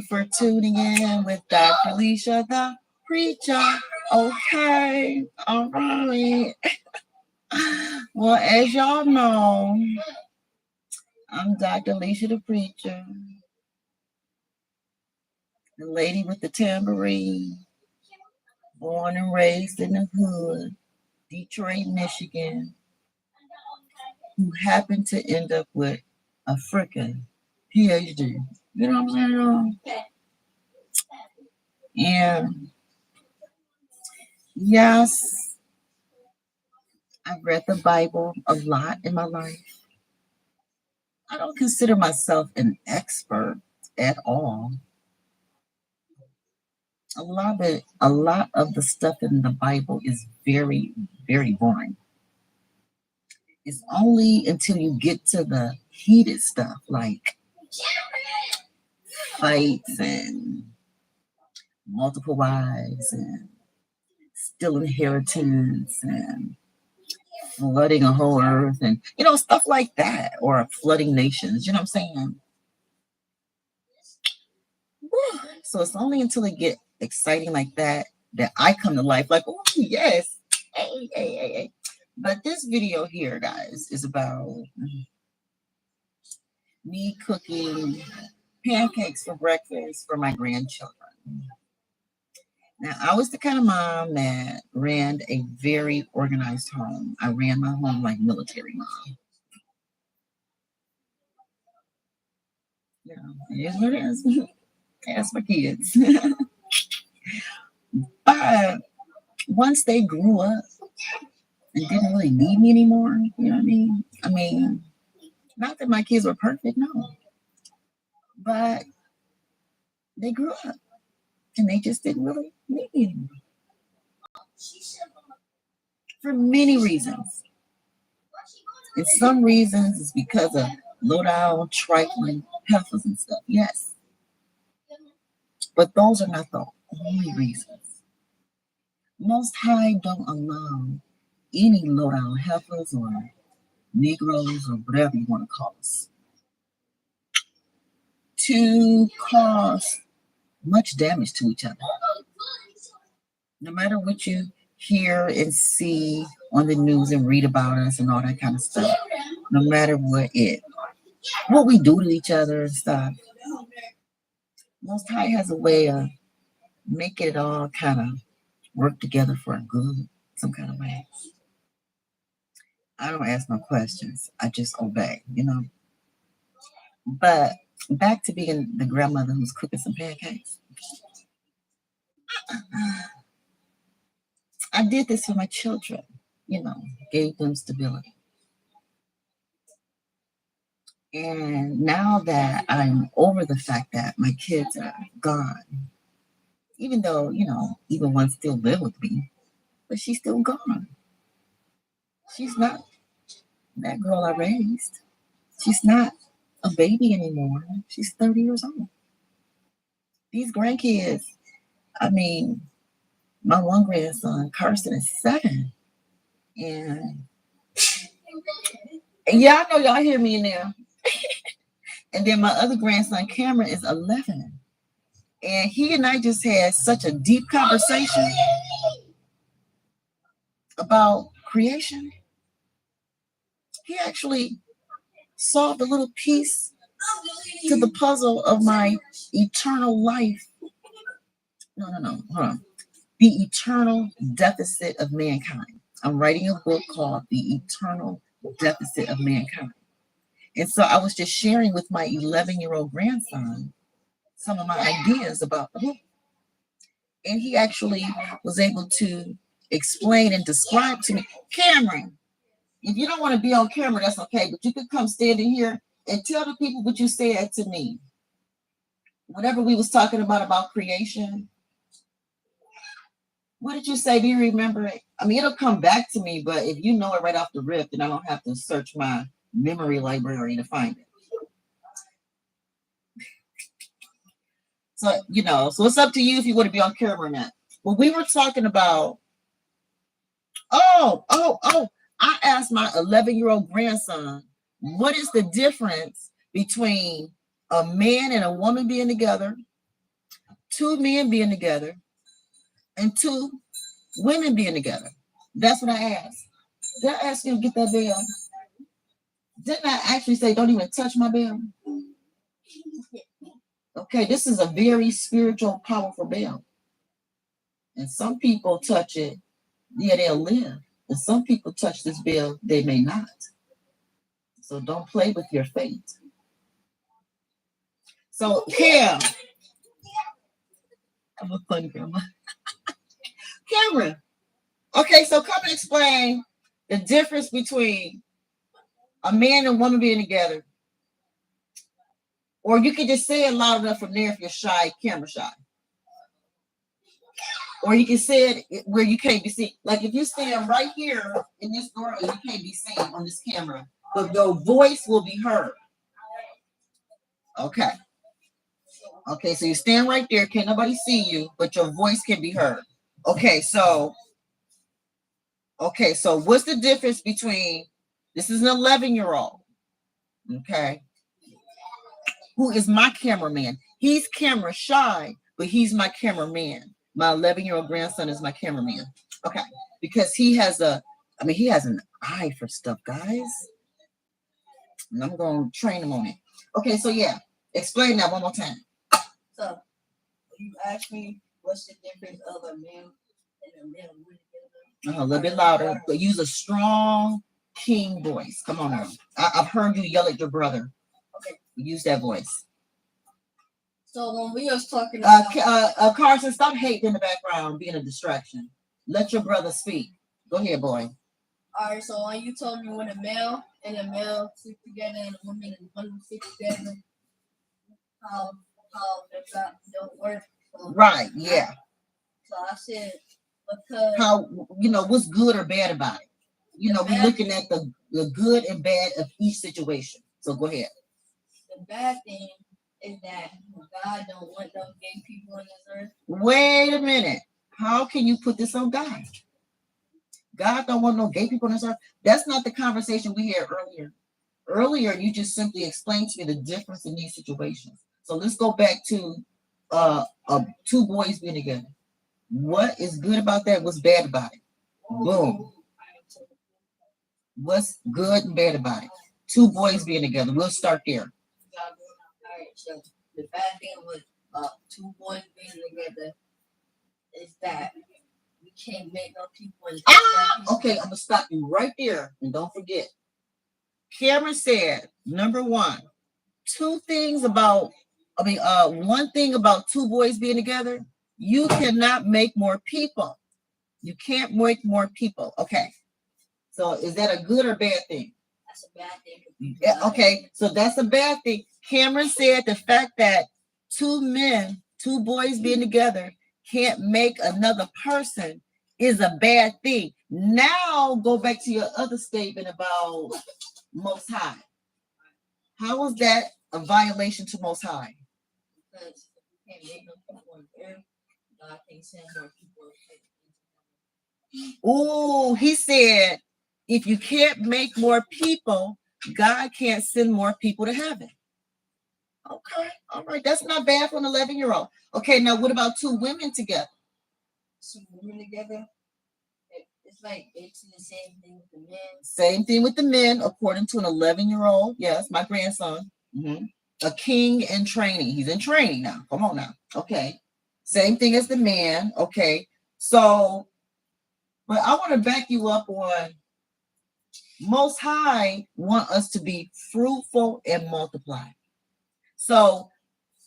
For tuning in with Dr. Leisha, the preacher. Okay, all right. Well, as y'all know, I'm Dr. Leisha, the preacher, the lady with the tambourine, born and raised in the hood, Detroit, Michigan, who happened to end up with a freaking PhD. You know what I'm saying? And yes, I've read the Bible a lot in my life. I don't consider myself an expert at all. A lot of the stuff in the Bible is very, very boring. It's only until you get to the heated stuff like fights and multiple wives and still inheritance and flooding a whole earth and stuff like that, or flooding nations. You know what I'm saying? So it's only until it get exciting like that I come to life like, oh yes, hey. But this video here, guys, is about me cooking pancakes for breakfast for my grandchildren. Now, I was the kind of mom that ran a very organized home. I ran my home like military mom. Yeah, it is what it is. Ask my kids. But once they grew up and didn't really need me anymore, you know what I mean? I mean, not that my kids were perfect, no. But they grew up and they just didn't really need me anymore. For many reasons. And some reasons it's because of low down, trifling heifers and stuff. Yes. But those are not the only reasons. Most High don't allow any low down heifers or Negroes or whatever you want to call us to cause much damage to each other. No matter what you hear and see on the news and read about us and all that kind of stuff, no matter what we do to each other and stuff, Most High has a way of making it all kind of work together for a good, some kind of way. I don't ask no questions. I just obey, But back to being the grandmother who's cooking some pancakes. I did this for my children, gave them stability. And now that I'm over the fact that my kids are gone, even though, even one still live with me, but she's still gone. She's not that girl I raised. She's not a baby anymore. She's 30 years old. These grandkids, I mean, my one grandson, Carson, is 7. And yeah, I know y'all hear me in there. And then my other grandson, Cameron, is 11. And he and I just had such a deep conversation about creation. He actually solved a little piece to the puzzle of my eternal life. No, hold on. The eternal deficit of mankind. I'm writing a book called The Eternal Deficit of Mankind. And so I was just sharing with my 11-year-old grandson some of my ideas about the book. And he actually was able to explain and describe to me, Cameron, if you don't want to be on camera, that's okay, but you could come stand in here and tell the people what you said to me. Whatever we was talking about creation. What did you say? Do you remember it? I mean, it'll come back to me, but if you know it right off the rip, then I don't have to search my memory library to find it. So, so it's up to you if you want to be on camera or not. Well, we were talking about, I asked my 11-year-old grandson, what is the difference between a man and a woman being together two men being together and two women being together? That's what I asked. Did I ask you to get that bell? Didn't I actually say don't even touch my bell? Okay, this is a very spiritual, powerful bell. And some people touch it, yeah, they'll live. And some people touch this bell, they may not. So don't play with your fate. So, Kim, I'm a funny grandma. Cameron, okay, so come and explain the difference between a man and woman being together. Or you can just say it loud enough from there if you're shy, camera shy. Or you can say it where you can't be seen. Like if you stand right here in this door, you can't be seen on this camera, but your voice will be heard. Okay. Okay, so you stand right there, can't nobody see you, but your voice can be heard. Okay, so what's the difference between this is an 11-year-old, okay, who is my cameraman. He's camera shy, but he's my cameraman. My 11-year-old grandson is my cameraman. Okay, because he has an eye for stuff, guys. And I'm going to train him on it. Okay, so yeah, explain that one more time. So, you asked me what's the difference of a man and a man with together. A little bit louder, but use a strong king voice. Come on now. I've heard you yell at your brother. Okay. Use that voice. So when we was talking about Carson, stop hating in the background, being a distraction. Let your brother speak. Go ahead, boy. All right, so when you told me when a male and a male sit together and a woman and woman sit together, how that don't work. So, right, yeah. So I said because how what's good or bad about it. We're looking at the good and bad of each situation. So go ahead. The bad thing is that God don't want no gay people on this earth. Wait a minute. How can you put this on God? God don't want no gay people on this earth. That's not the conversation we had earlier. Earlier, you just simply explained to me the difference in these situations. So let's go back to two boys being together. What is good about that? What's bad about it? Boom. What's good and bad about it? Two boys being together. We'll start there. All right, so the bad thing with two boys being together is that we can't make no people. Okay, I'm gonna stop you right there, and don't forget. Cameron said, number one, one thing about two boys being together, you cannot make more people. You can't make more people. Okay. So is that a good or bad thing? That's a bad thing. Yeah, okay, so that's a bad thing. Cameron said the fact that two boys being together can't make another person is a bad thing. Now go back to your other statement about Most High. How was that a violation to Most High? Because you can't make no people on earth, God can send more people. Oh, he said, if you can't make more people, God can't send more people to heaven. Okay, all right, that's not bad for an 11-year-old. Okay, now what about two women together? Two women together, it's like it's the same thing with the men. Same thing with the men, according to an 11-year-old. Yes, my grandson. A king in training. He's in training now. Come on now. Okay, same thing as the man. Okay, so, but I want to back you up on Most High want us to be fruitful and multiply. So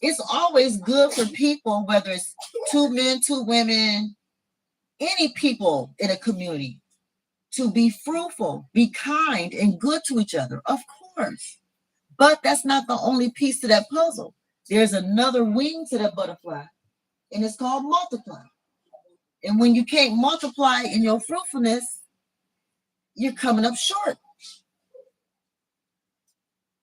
it's always good for people, whether it's two men, two women, any people in a community, to be fruitful, be kind, and good to each other, of course. But that's not the only piece to that puzzle. There's another wing to that butterfly, and it's called multiply. And when you can't multiply in your fruitfulness, you're coming up short.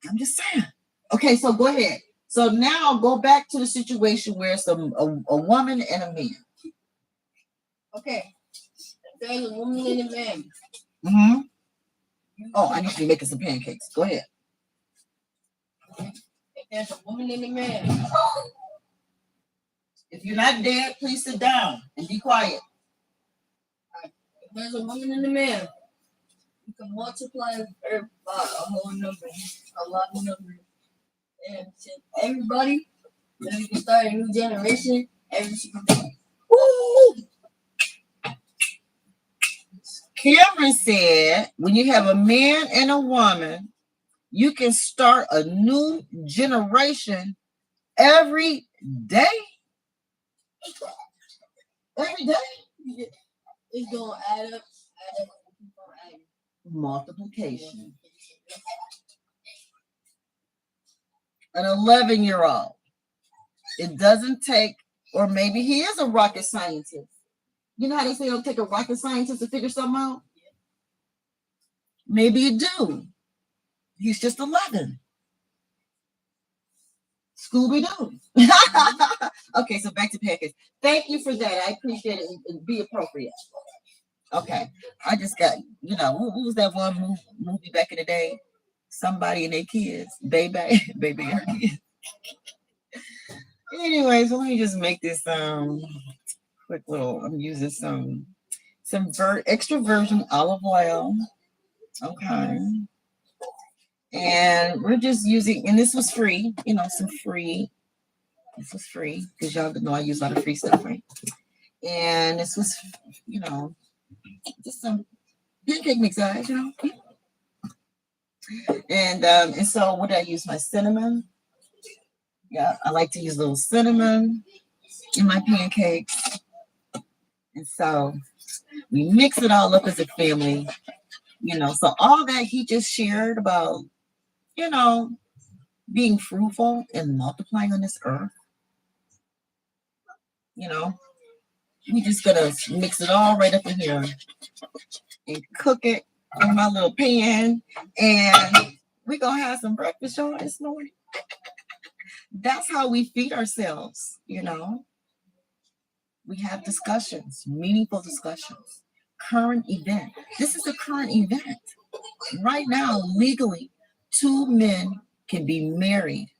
I'm just saying. Okay, so go ahead. So now go back to the situation where it's a woman and a man. Okay. There's a woman and a man. Mm-hmm. Oh, I need to be making some pancakes. Go ahead. If there's a woman and a man, If you're not dead, please sit down and be quiet. If there's a woman and a man, you can multiply Earth by a whole number, a lot of numbers. And to everybody, then we can start a new generation every single day. Woo! Cameron said, when you have a man and a woman, you can start a new generation every day. Every day. It's gonna add up, keep on adding. Multiplication. An 11-year-old. It doesn't take, or maybe he is a rocket scientist. You know how they say it'll take a rocket scientist to figure something out? Maybe you do. He's just 11. Scooby-Doo. Okay, so back to pancakes. Thank you for that. I appreciate it. And be appropriate. Okay. I just got, what was that one movie back in the day? Somebody and their kids. Baby and her kids. Anyway, so let me just make this quick little, I'm using some extra virgin olive oil. Okay. And we're just using, and this was free, this was free, because y'all know I use a lot of free stuff, right? And this was, just some pancake mix, guys, And so what did I use? My cinnamon. Yeah, I like to use a little cinnamon in my pancakes. And so we mix it all up as a family, So all that he just shared about, being fruitful and multiplying on this earth, we just gonna mix it all right up in here and cook it in my little pan, and we're gonna have some breakfast, y'all, this morning. That's how we feed ourselves, We have discussions, meaningful discussions, current event. This is a current event. Right now, legally, 2 men can be married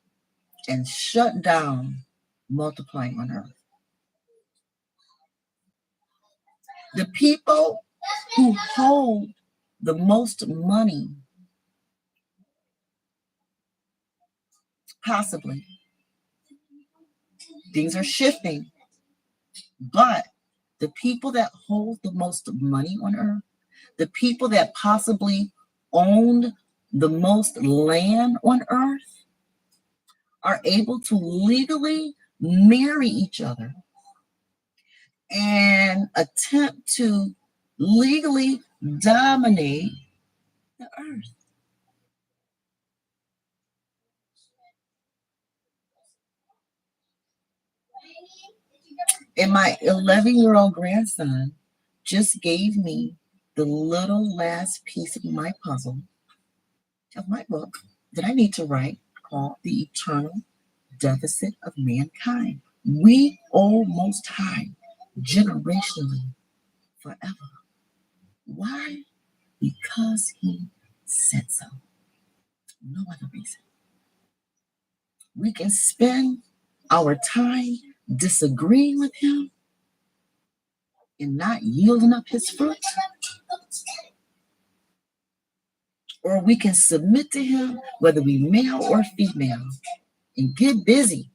and shut down multiplying on earth. The people who hold the most money, possibly, things are shifting, but the people that hold the most money on earth, the people that possibly own the most land on earth, are able to legally marry each other and attempt to legally dominate the earth. And my 11-year-old grandson just gave me the little last piece of my puzzle of my book that I need to write, called The Eternal Deficit of Mankind. We owe Most High generationally forever. Why? Because he said so. No other reason. We can spend our time disagreeing with him and not yielding up his fruit, or we can submit to him, whether we male or female, and get busy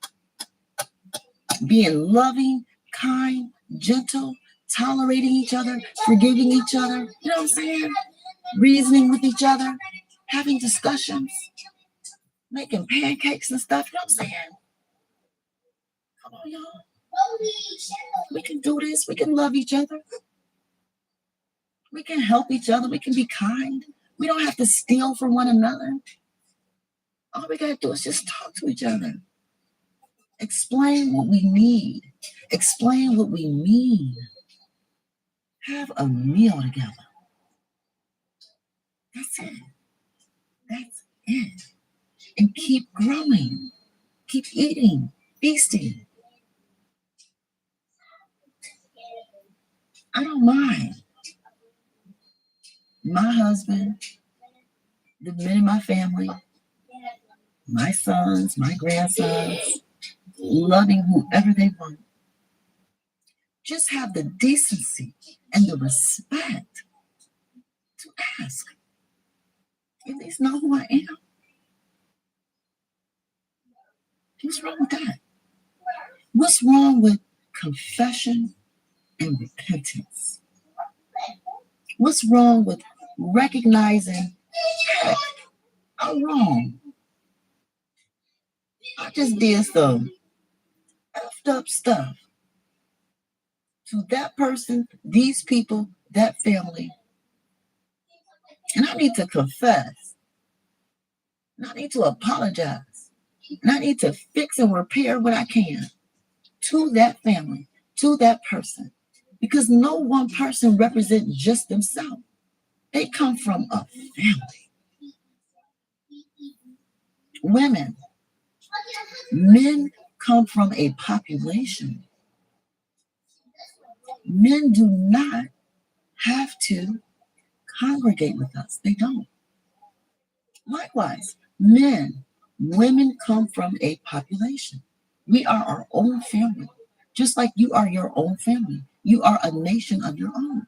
being loving, kind, gentle, tolerating each other, forgiving each other, you know what I'm saying? Reasoning with each other, having discussions, making pancakes and stuff, you know what I'm saying? Come on, y'all. We can do this. We can love each other. We can help each other. We can be kind. We don't have to steal from one another. All we got to do is just talk to each other. Explain what we need. Explain what we mean. Have a meal together. That's it. That's it. And keep growing. Keep eating. Feasting. I don't mind my husband, the men in my family, my sons, my grandsons, loving whoever they want, just have the decency and the respect to ask, you at least know who I am? What's wrong with that? What's wrong with confession and repentance? What's wrong with recognizing, hey, I'm wrong. I just did some effed up stuff to that person, these people, that family. And I need to confess. And I need to apologize. And I need to fix and repair what I can to that family, to that person. Because no one person represents just themselves. They come from a family. Women, men come from a population. Men do not have to congregate with us. They don't. Likewise, women come from a population. We are our own family, just like you are your own family. You are a nation of your own.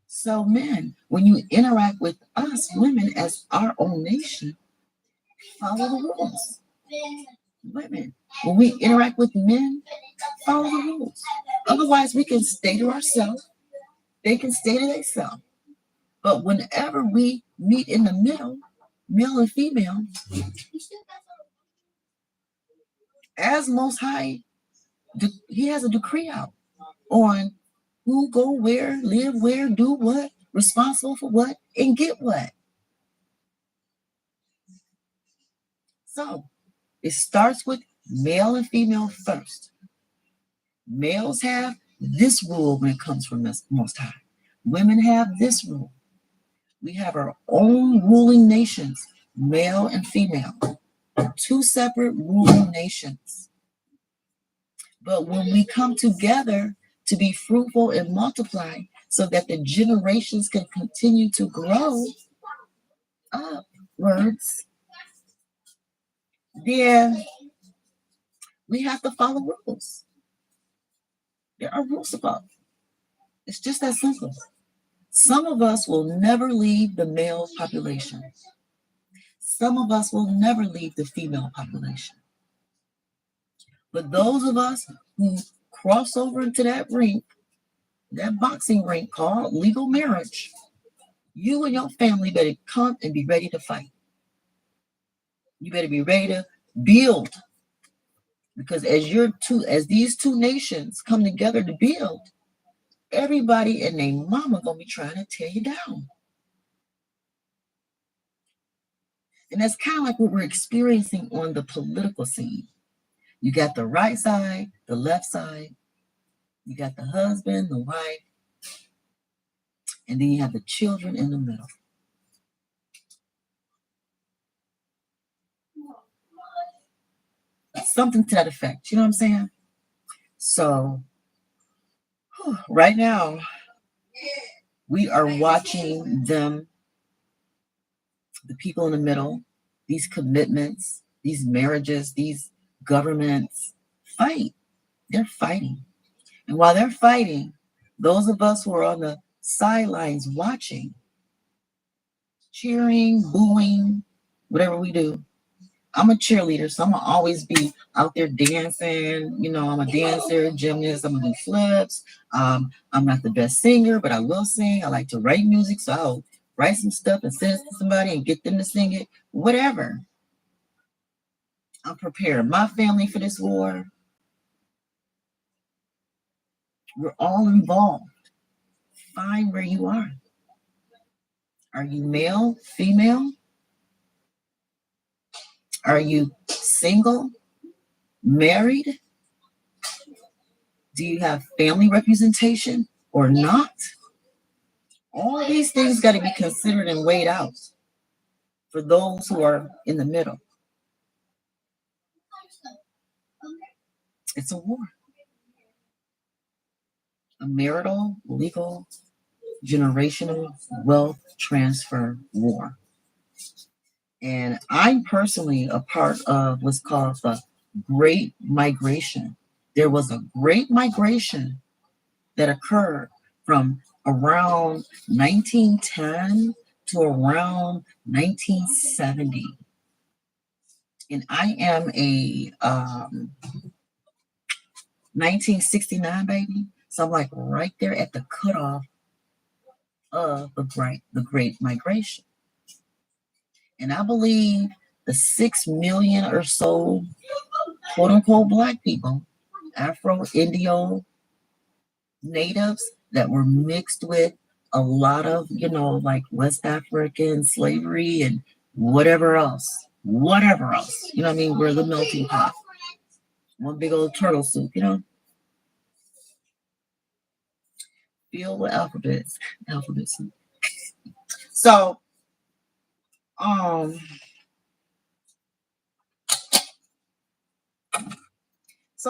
So, men, when you interact with us, women, as our own nation, follow the rules. Women, when we interact with men, follow the rules. Otherwise, we can stay to ourselves. They can stay to themselves. But whenever we meet in the middle, male and female, as Most High, he has a decree out on who go where, live where, do what, responsible for what, and get what. So it starts with male and female first. Males have this rule when it comes from Most High. Women have this rule. We have our own ruling nations, male and female, two separate ruling nations. But when we come together to be fruitful and multiply so that the generations can continue to grow upwards, then we have to follow rules. There are rules about it. It's just that simple. Some of us will never leave the male population. Some of us will never leave the female population. But those of us who cross over into that rink, that boxing rink called legal marriage, you and your family better come and be ready to fight. You better be ready to build. Because as these two nations come together to build, everybody and their mama gonna be trying to tear you down. And that's kind of like what we're experiencing on the political scene. You got the right side, the left side, you got the husband, the wife, and then you have the children in the middle. Something to that effect. You know what I'm saying? So right now, we are watching them, the people in the middle, these commitments, these marriages, these governments fight. They're fighting. And while they're fighting, those of us who are on the sidelines watching, cheering, booing, whatever we do. I'm a cheerleader, so I'm gonna always be out there dancing. You know, I'm a dancer, gymnast. I'm gonna do flips. I'm not the best singer, but I will sing. I like to write music, so I'll write some stuff and send it to somebody and get them to sing it. Whatever. I'm preparing my family for this war. We're all involved. Find where you are. Are you male, female? Are you single, married? Do you have family representation or not? All these things got to be considered and weighed out for those who are in the middle. It's a war. A marital, legal, generational wealth transfer war. And I'm personally a part of what's called the Great Migration. there was a great migration that occurred from around 1910 to around 1970. And I am a 1969 baby. So I'm like right there at the cutoff of the Great Migration. And I believe the 6 million or so quote unquote black people, Afro, Indio, natives that were mixed with a lot of, like West African slavery and whatever else. Whatever else. You know what I mean? We're the melting pot. One big old turtle soup, filled with alphabets. Alphabet soup. So, um,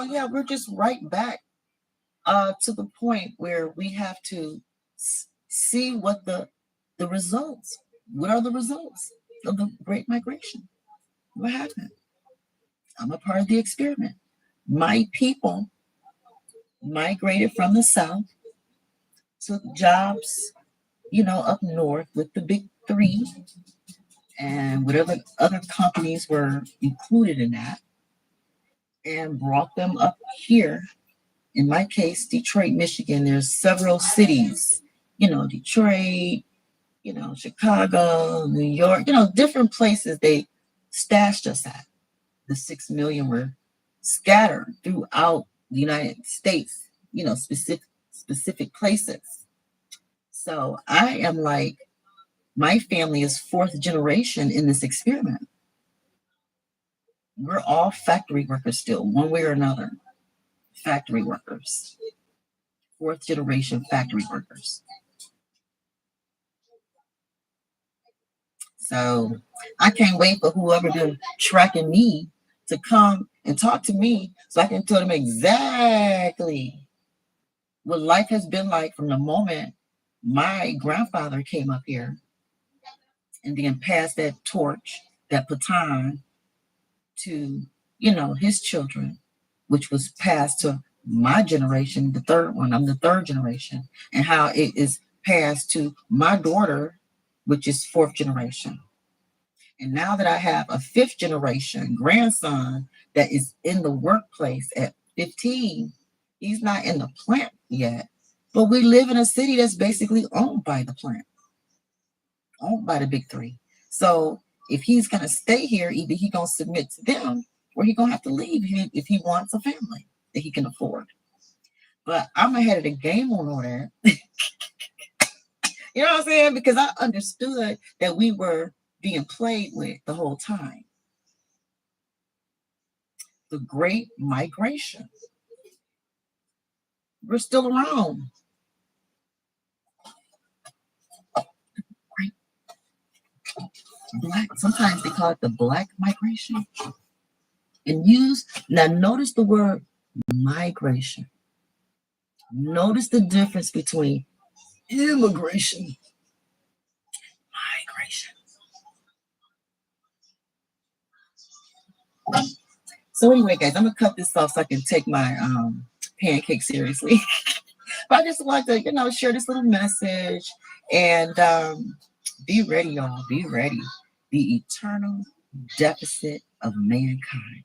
yeah, we're just right back to the point where we have to see what the results. What are the results of the Great Migration? What happened? I'm a part of the experiment. My people migrated from the South, took jobs, up north with the big three and whatever other companies were included in that, and brought them up here. In my case, Detroit, Michigan. There's several cities, Detroit, Chicago, New York, different places they stashed us at. The 6 million were scattered throughout the United States, specific places. So I am like, my family is 4th generation in this experiment. We're all factory workers still, one way or another. Factory workers. 4th generation factory workers. So I can't wait for whoever been tracking me to come and talk to me so I can tell them exactly what life has been like from the moment my grandfather came up here and then passed that torch, that baton to, his children, which was passed to my generation, the third one. I'm the 3rd generation, and how it is passed to my daughter, which is 4th generation. And now that I have a 5th generation grandson that is in the workplace at 15, he's not in the plant yet, but we live in a city that's basically owned by the plant, owned by the big three. So if he's going to stay here, either he's going to submit to them or he's going to have to leave if he wants a family that he can afford. But I'm ahead of the game on all that. You know what I'm saying? Because I understood that we were being played with the whole time. The Great Migration. We're still around. Black, sometimes they call it the Black Migration. And now notice the word migration. Notice the difference between immigration, migration. So anyway, guys, I'm gonna cut this off so I can take my pancake seriously. But I just want to, share this little message and be ready, y'all. Be ready. The eternal deficit of mankind.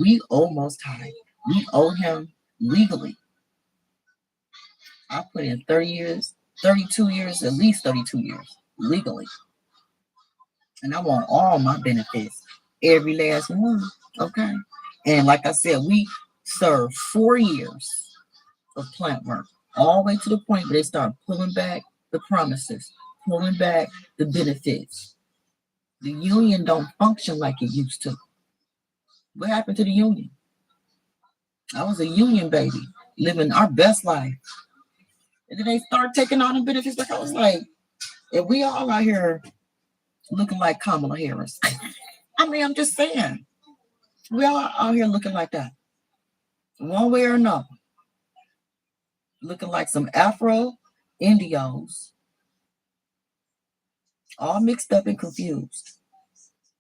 We owe Most High. We owe him legally. I put in 30 years, 32 years, at least 32 years legally. And I want all my benefits, every last one. Okay. And like I said, we served 4 years of plant work, all the way to the point where they start pulling back the promises, pulling back the benefits. The union don't function like it used to. What happened to the union? I was a union baby, living our best life. And then they start taking all the benefits. Like I was like, if we all out here looking like Kamala Harris. I mean, I'm just saying. We all out here looking like that. One way or another. Looking like some Afro Indios. All mixed up and confused.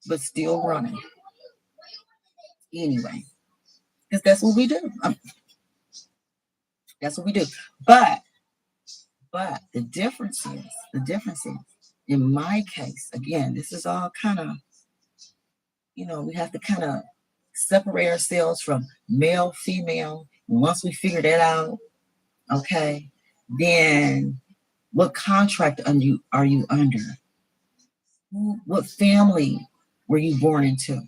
But still running. Anyway. Because that's what we do. That's what we do. But the difference is, in my case, again, this is all kind of, we have to kind of separate ourselves from male, female. Once we figure that out, okay, then what contract are you under? What family were you born into?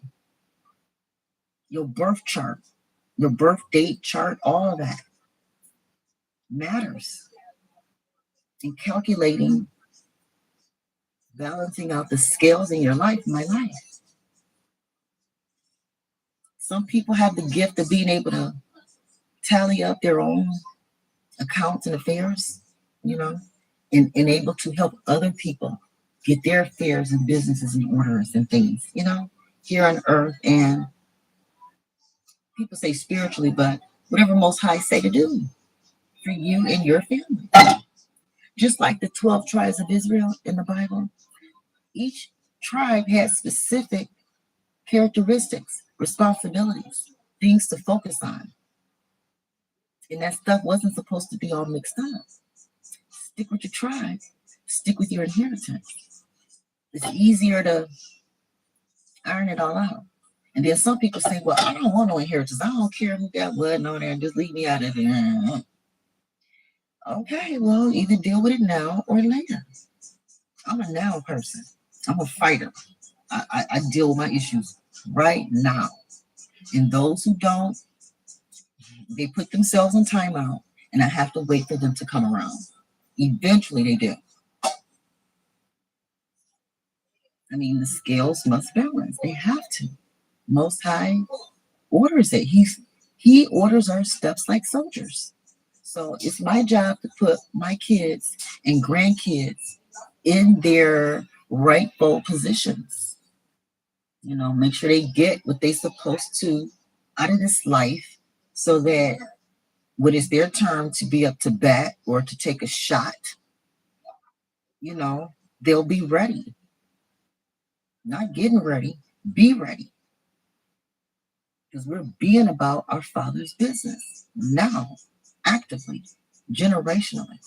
Your birth chart, your birth date chart, all of that matters in calculating, balancing out the scales in your life, my life. Some people have the gift of being able to tally up their own accounts and affairs, and able to help other people get their affairs and businesses in orders and things, here on earth. And people say spiritually, but whatever Most High say to do for you and your family. Just like the 12 tribes of Israel in the Bible, each tribe had specific characteristics, responsibilities, things to focus on. And that stuff wasn't supposed to be all mixed up. Stick with your tribe, stick with your inheritance. It's easier to iron it all out. And then some people say, well, I don't want no inheritance. I don't care who got what and all that. Just leave me out of it. Okay, well, either deal with it now or later. I'm a now person. I'm a fighter. I deal with my issues right now. And those who don't, they put themselves on timeout, and I have to wait for them to come around. Eventually they do. I mean, the scales must balance. They have to. Most High orders it. He orders our steps like soldiers. So it's my job to put my kids and grandkids in their rightful positions. Make sure they get what they're supposed to out of this life, so that when it's their turn to be up to bat or to take a shot, they'll be ready. Not getting ready, be ready. Because we're being about our Father's business now, actively, generationally.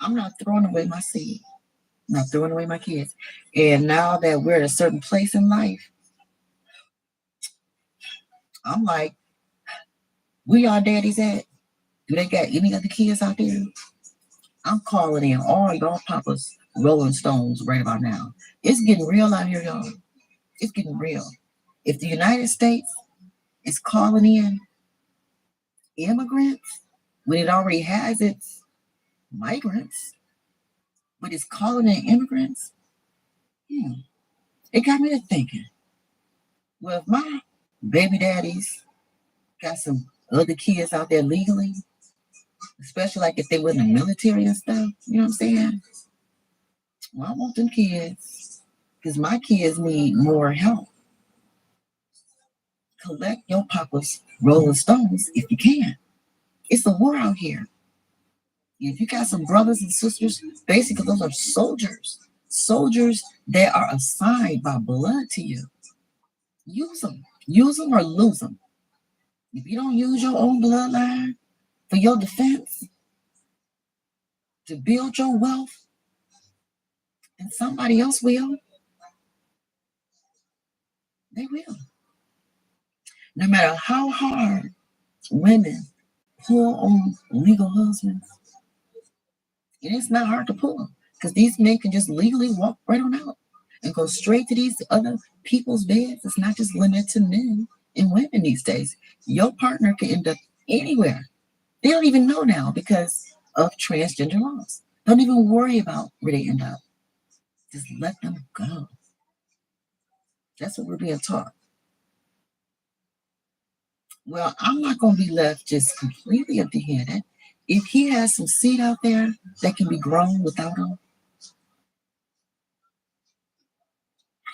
I'm not throwing away my seed. I'm not throwing away my kids. And now that we're at a certain place in life, I'm like, where y'all daddies at? Do they got any other kids out there? I'm calling in all y'all papas, Rolling Stones right about now. It's getting real out here, y'all. It's getting real. If the United States is calling in immigrants when it already has its migrants, but it's calling in immigrants, it got me to thinking, well, if my baby daddies got some other kids out there legally, especially like if they were in the military and stuff, you know what I'm saying? Well, I want them kids because my kids need more help. Collect your papa's Rolling Stones if you can. It's a war out here. If you got some brothers and sisters, basically those are soldiers that are assigned by blood to you. Use them or lose them. If you don't use your own bloodline for your defense, to build your wealth, and somebody else will, they will. No matter how hard women pull on legal husbands, and it's not hard to pull them because these men can just legally walk right on out and go straight to these other people's beds. It's not just limited to men and women these days. Your partner can end up anywhere. They don't even know now because of transgender laws. Don't even worry about where they end up. Just let them go. That's what we're being taught. Well, I'm not going to be left just completely empty-handed. If he has some seed out there that can be grown without him,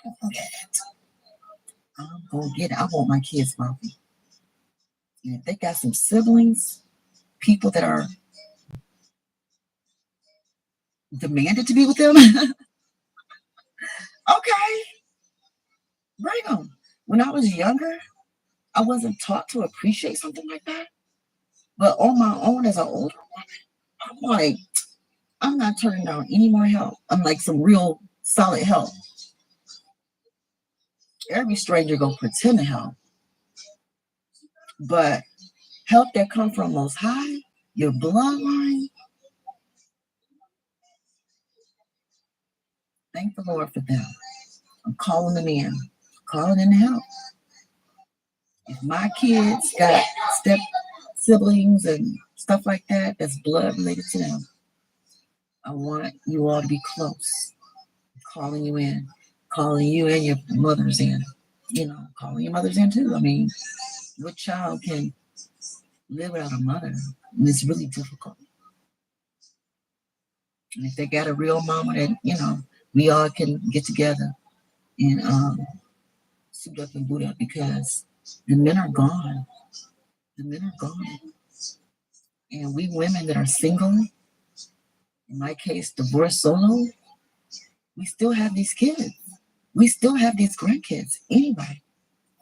I'm going to get it. I'm going to get it. I want my kids wealthy. And if they got some siblings, people that are demanded to be with them, okay, bring them. When I was younger, I wasn't taught to appreciate something like that. But on my own as an older woman, I'm like, I'm not turning down any more help. I'm like some real solid help. Every stranger gonna pretend to help, but help that come from Most High, your bloodline. Thank the Lord for them. I'm calling them in, calling in to help. If my kids got step siblings and stuff like that, that's blood related to them, I want you all to be close. I'm calling you in, calling you and your mothers in. Calling your mothers in too. I mean, what child can live without a mother? And it's really difficult. And if they got a real mama that, we all can get together and suit up and boot up, because the men are gone. The men are gone. And we women that are single, in my case, divorced solo, we still have these kids. We still have these grandkids. Anyway,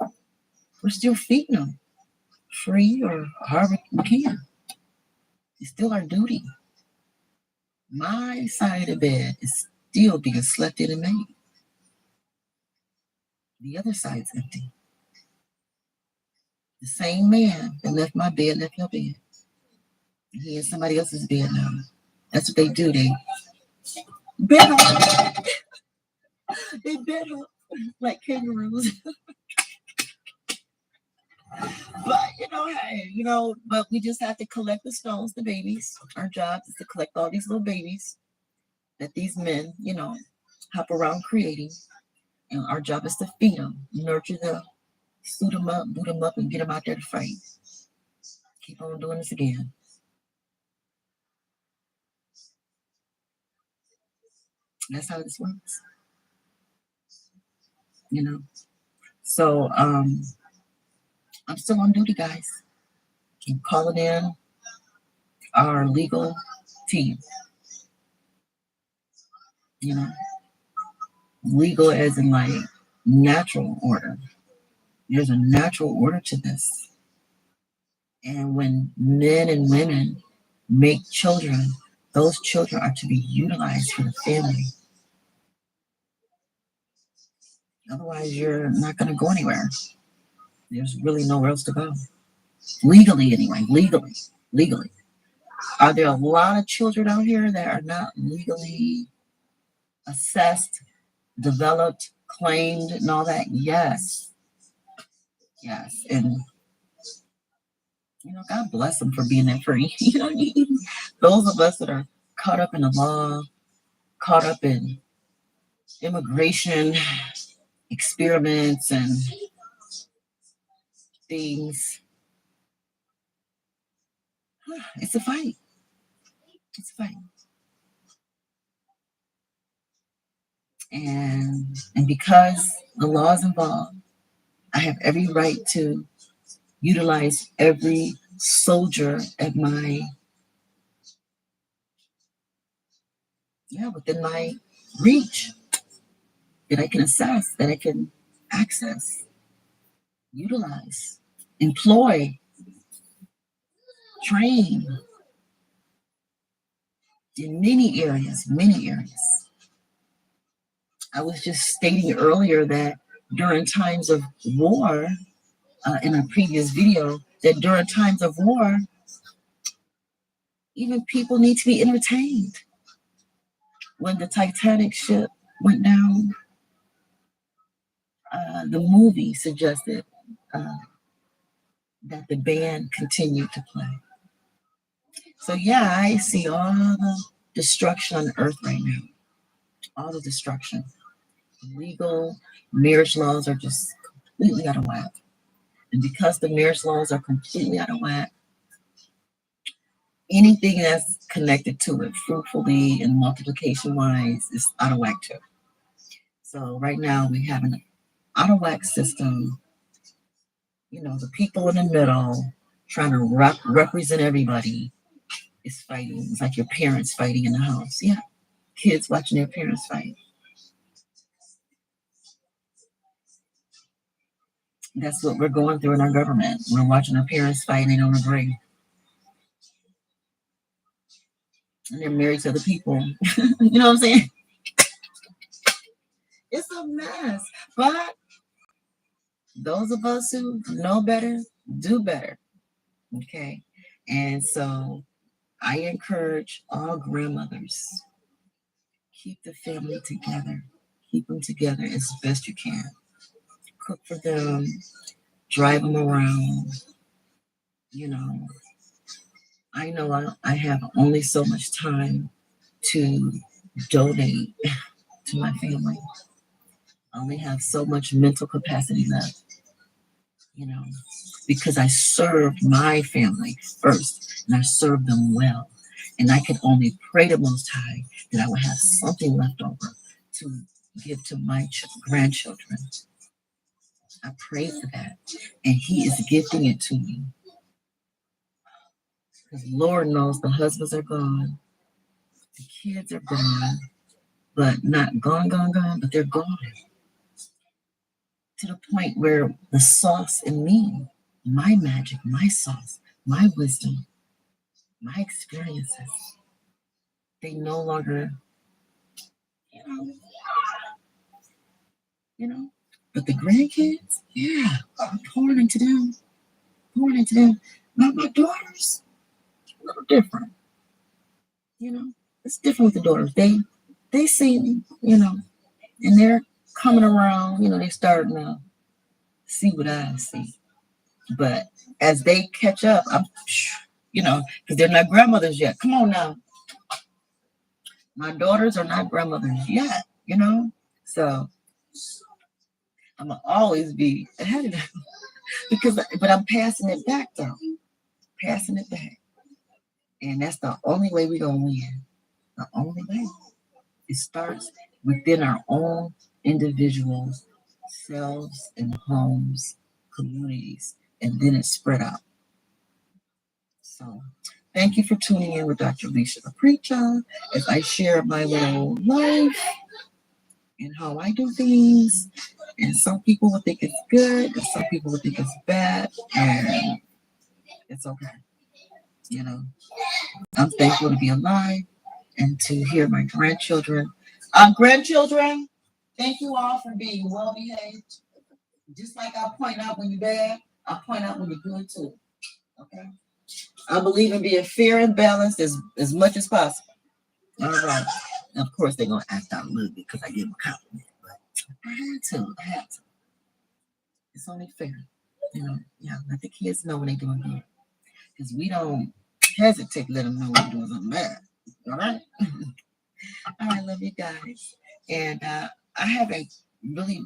we're still feeding them free or however we can. It's still our duty. My side of the bed is still being slept in and made. The other side's empty. The same man that left my bed left your bed. He in somebody else's bed now. That's what they do. They bed up. They bed up like kangaroos. But hey, but we just have to collect the stones, the babies. Our job is to collect all these little babies that these men, hop around creating. And our job is to feed them, nurture them, suit them up, boot them up, and get them out there to fight. Keep on doing this again. That's how this works. So I'm still on duty, guys. I'm calling in our legal team. Legal as in like natural order. There's a natural order to this. And when men and women make children, those children are to be utilized for the family. Otherwise, you're not going to go anywhere. There's really nowhere else to go. Legally, anyway. Legally. Are there a lot of children out here that are not legally assessed, developed, claimed, and all that? Yes. And God bless them for being that free. Those of us that are caught up in the law, caught up in immigration experiments and things, it's a fight. It's a fight. And because the law is involved, I have every right to utilize every soldier at within my reach, that I can assess, that I can access, utilize, employ, train in many areas. I was just stating earlier that during times of war, in a previous video, that during times of war, even people need to be entertained. When the Titanic ship went down, the movie suggested that the band continued to play. So I see all the destruction on earth right now. All the destruction. Legal marriage laws are just completely out of whack. And because the marriage laws are completely out of whack, anything that's connected to it, fruitfully and multiplication wise, is out of whack too. So right now we have an out of whack system. The people in the middle trying to represent everybody is fighting. It's like your parents fighting in the house. Yeah, kids watching their parents fight. That's what we're going through in our government. We're watching our parents fight and they don't agree. and they're married to other people. You know what I'm saying? It's a mess. But those of us who know better, do better. Okay. And so I encourage all grandmothers, keep the family together. Keep them together as best you can. Cook for them, drive them around. You know, I know I have only so much time to donate to my family. I only have so much mental capacity left, you know, because I served my family first and I served them well. And I could only pray to Most High that I would have something left over to give to my grandchildren. I pray for that. And He is gifting it to me. Because Lord knows the husbands are gone, the kids are gone, but not gone, but they're gone. To the point where the sauce in me, my magic, my sauce, my wisdom, my experiences, they no longer, you know, you know. But the grandkids, yeah, I'm pouring into them, pouring into them. Not my daughters, a little different, you know. It's different with the daughters. They see me, you know, and they're coming around, you know, they're starting to see what I see. But as they catch up, I'm, you know, because they're not grandmothers yet. Come on now. My daughters are not grandmothers yet, you know? So I'm going to always be ahead of them. But I'm passing it back, though. Passing it back. And that's the only way we're going to win. The only way. It starts within our own individual selves and homes, communities, and then it's spread out. So thank you for tuning in with Dr. Alicia the Preacher as I share my little life and how I do things. And some people will think it's good, and some people will think it's bad, and it's okay. You know, I'm thankful to be alive and to hear my grandchildren. Grandchildren, thank you all for being well behaved. Just like I point out when you're bad, I point out when you're good too. Okay. I believe in being fair and balanced as much as possible. All right. And of course, they're going to act out a little bit because I give them a compliment. But I had to. It's only fair. You know, yeah, let the kids know when they're doing good. Because we don't hesitate to let them know we're doing something bad. All right? All right, love you guys. And I haven't really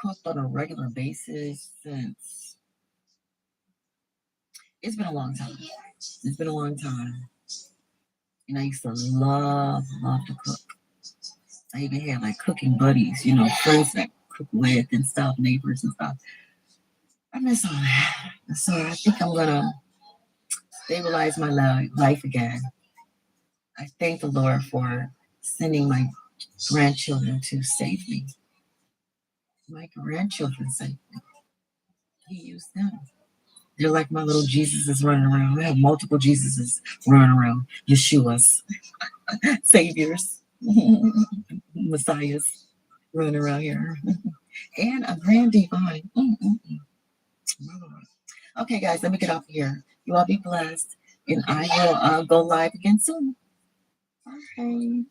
cooked on a regular basis since it's been a long time. It's been a long time. And I used to love to cook. I even had like cooking buddies, you know, friends that cook with and stuff, neighbors and stuff. I miss all that. So I think I'm gonna stabilize my life again. I thank the Lord for sending my grandchildren to save me. My grandchildren saved me. He used them. They're like my little Jesuses running around. I have multiple Jesuses running around. Yeshua's, saviors, messiahs running around here. And a grand divine. Okay, guys, let me get off here. You all be blessed. And I will go live again soon. Okay.